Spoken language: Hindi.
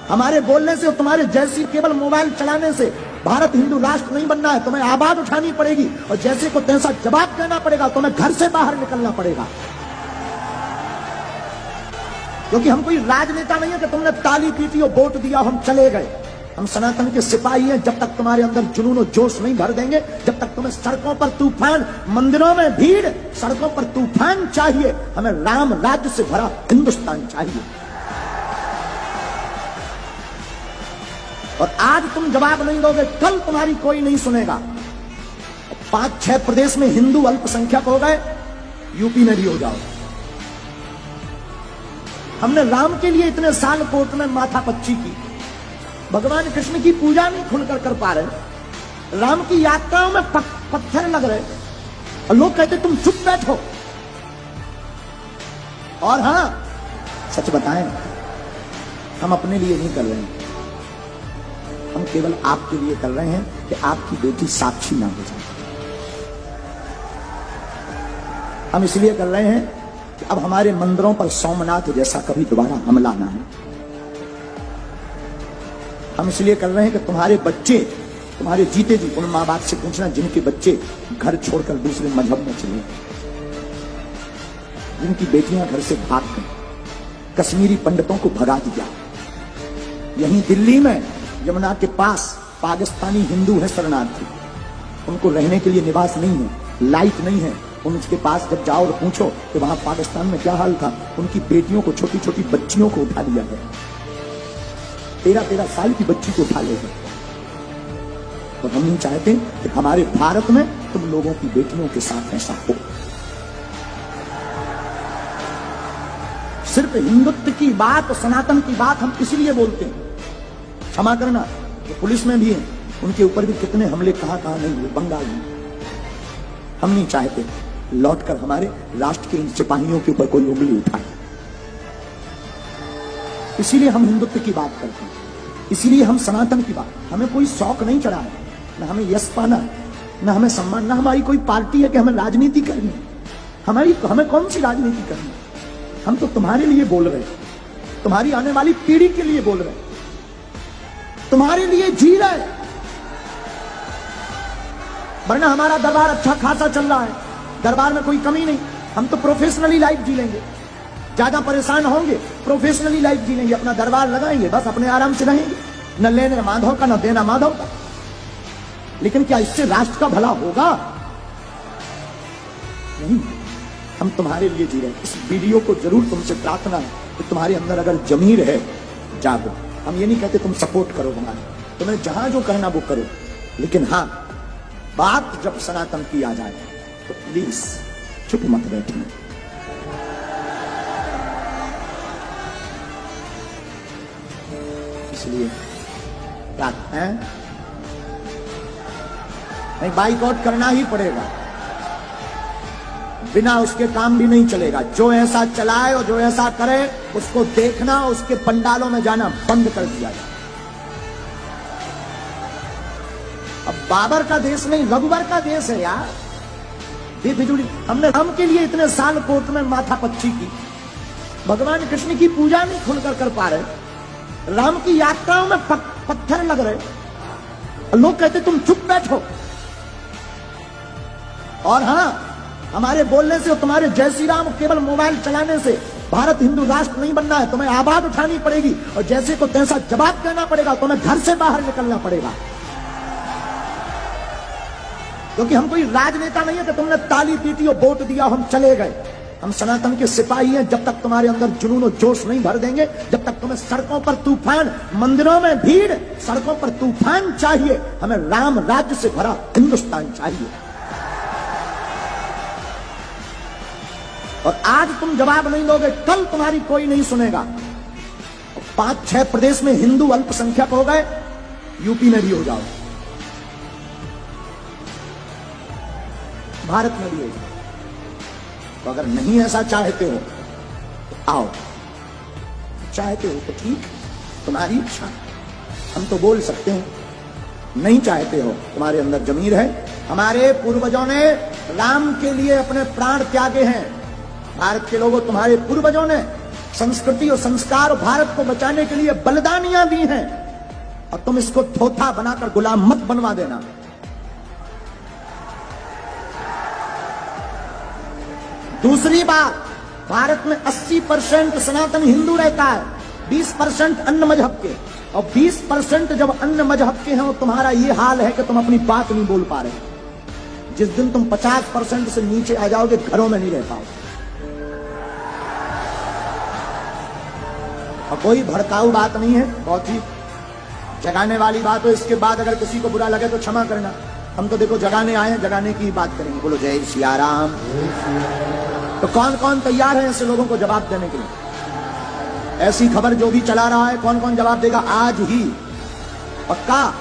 हमारे बोलने से, तुम्हारे जैसी केवल मोबाइल चलाने से भारत हिंदू राष्ट्र नहीं बनना है। तुम्हें आवाज उठानी पड़ेगी और जैसे को तैसा जवाब देना पड़ेगा। तुम्हें घर से बाहर निकलना पड़ेगा, क्योंकि हम कोई राजनेता नहीं है कि तुमने ताली पीटी और वोट दिया हम चले गए। हम सनातन के सिपाही हैं। जब तक तुम्हारे अंदर जुनून और जोश नहीं भर देंगे, जब तक तुम्हें सड़कों पर तूफान, मंदिरों में भीड़, सड़कों पर तूफान चाहिए। हमें राम राज्य से भरा हिंदुस्तान चाहिए। और आज तुम जवाब नहीं दोगे, कल तुम्हारी कोई नहीं सुनेगा। 5-6 प्रदेश में हिंदू अल्पसंख्यक हो गए, यूपी में भी हो जाओ। हमने राम के लिए इतने साल कोर्ट में माथापच्ची की, भगवान कृष्ण की पूजा नहीं खुलकर कर पा रहे, राम की यात्राओं में पत्थर लग रहे और लोग कहते तुम चुप बैठो। और हां, सच बताएं, हम अपने लिए नहीं कर रहे हैं, हम केवल आपके लिए कर रहे हैं कि आपकी बेटी साक्षी ना हो जाए। हम इसलिए कर रहे हैं कि अब हमारे मंदिरों पर सोमनाथ जैसा कभी दोबारा हमला ना हो। हम इसलिए कर रहे हैं कि तुम्हारे बच्चे, तुम्हारे जीते जी उन मां बाप से पूछना जिनके बच्चे घर छोड़कर दूसरे मजहब में चले, जिनकी बेटियां घर से भाग गई, कश्मीरी पंडितों को भगा दिया। यहीं दिल्ली में यमुना के पास पाकिस्तानी हिंदू है शरणार्थी, उनको रहने के लिए निवास नहीं है, लाइट नहीं है। उनके पास जब जाओ और पूछो कि वहां पाकिस्तान में क्या हाल था, उनकी बेटियों को, छोटी छोटी बच्चियों को उठा लिया गया। 13-13 साल की बच्ची को उठा ले गए। तो हम नहीं चाहते कि हमारे भारत में तुम लोगों की बेटियों के साथ ऐसा हो। सिर्फ हिंदुत्व की बात, सनातन की बात हम इसलिए बोलते हैं। क्षमा करना, तो पुलिस में भी है, उनके ऊपर भी कितने हमले कहां नहीं हुए, बंगाल में। हम नहीं चाहते लौटकर हमारे राष्ट्र के इन सिपाहियों के ऊपर कोई उंगली उठाए। इसीलिए हम हिंदुत्व की बात करते हैं, इसीलिए हम सनातन की बात। हमें कोई शौक नहीं चढ़ा है, न हमें यश पाना, न हमें सम्मान, न हमारी कोई पार्टी है कि हमें राजनीति करनी है। हमें कौन सी राजनीति करनी है? हम तो तुम्हारे लिए बोल रहे हैं, तुम्हारी आने वाली पीढ़ी के लिए बोल रहे हैं, तुम्हारे लिए जी रहे हैं। वरना हमारा दरबार अच्छा खासा चल रहा है, दरबार में कोई कमी नहीं। हम तो प्रोफेशनली लाइफ जी लेंगे, ज्यादा परेशान होंगे, प्रोफेशनली लाइफ जी लेंगे, अपना दरबार लगाएंगे, बस अपने आराम से रहेंगे, न लेने माधव का न देना माधव का। लेकिन क्या इससे राष्ट्र का भला होगा? नहीं। हम तुम्हारे लिए जी रहे हैं। इस वीडियो को जरूर तुमसे प्रार्थना है कि तुम्हारे अंदर अगर जमीर है, जागो। हम ये नहीं कहते तुम सपोर्ट करो हमारे, तुम्हें जहां जो करना वो करो, लेकिन हां, बात जब सनातन की आ जाए तो प्लीज चुप मत बैठना। इसलिए बात है, नहीं, बाइकआउट करना ही पड़ेगा, बिना उसके काम भी नहीं चलेगा। जो ऐसा चलाए और जो ऐसा करे उसको देखना, उसके पंडालों में जाना बंद कर दिया जाए। अब बाबर का देश नहीं, रघुवर का देश है यार। बेफिजूली हमने राम के लिए इतने साल कोर्ट में माथापच्ची की, भगवान कृष्ण की पूजा नहीं खुलकर कर पा रहे, राम की यात्राओं में पत्थर लग रहे, लोग कहते तुम चुप बैठो। और हां, हमारे बोलने से और तुम्हारे जय श्री राम केवल मोबाइल चलाने से भारत हिंदू राष्ट्र नहीं बनना है। तुम्हें आवाज उठानी पड़ेगी और जैसे को तैसा जवाब देना पड़ेगा। तुम्हें घर से बाहर निकलना पड़ेगा, क्योंकि हम कोई राजनेता नहीं है कि तुमने ताली पीटी और वोट दिया हम चले गए। हम सनातन के सिपाही हैं। जब तक तुम्हारे अंदर जुनून और जोश नहीं भर देंगे, जब तक तुम्हें सड़कों पर तूफान, मंदिरों में भीड़, सड़कों पर तूफान चाहिए। हमें राम राज्य से भरा हिंदुस्तान चाहिए। और आज तुम जवाब नहीं दोगे, कल तुम्हारी कोई नहीं सुनेगा। 5-6 प्रदेश में हिंदू अल्पसंख्यक हो गए, यूपी में भी हो जाओ, भारत में भी हो जाओ। तो अगर नहीं ऐसा चाहते हो तो आओ, चाहते हो तो ठीक, तुम्हारी इच्छा। हम तो बोल सकते हैं, नहीं चाहते हो, तुम्हारे अंदर जमीर है। हमारे पूर्वजों ने राम के लिए अपने प्राण त्यागे हैं। भारत के लोगों, तुम्हारे पूर्वजों ने संस्कृति और संस्कार और भारत को बचाने के लिए बलिदानियां दी हैं, और तुम इसको थोथा बनाकर गुलाम मत बनवा देना। दूसरी बात, भारत में 80% सनातन हिंदू रहता है, 20% अन्य मजहब के, और 20% जब अन्य मजहब के हैं और तुम्हारा ये हाल है कि तुम अपनी बात नहीं बोल पा रहे। जिस दिन तुम 50% से नीचे आ जाओगे, घरों में नहीं रह पाओगे। और कोई भड़काऊ बात नहीं है, बहुत ही जगाने वाली बात हो। इसके बाद अगर किसी को बुरा लगे तो क्षमा करना। हम तो देखो जगाने आए हैं, जगाने की बात करेंगे। बोलो जय सिया राम। तो कौन कौन तैयार है ऐसे लोगों को जवाब देने के लिए? ऐसी खबर जो भी चला रहा है, कौन कौन जवाब देगा आज ही? पक्का?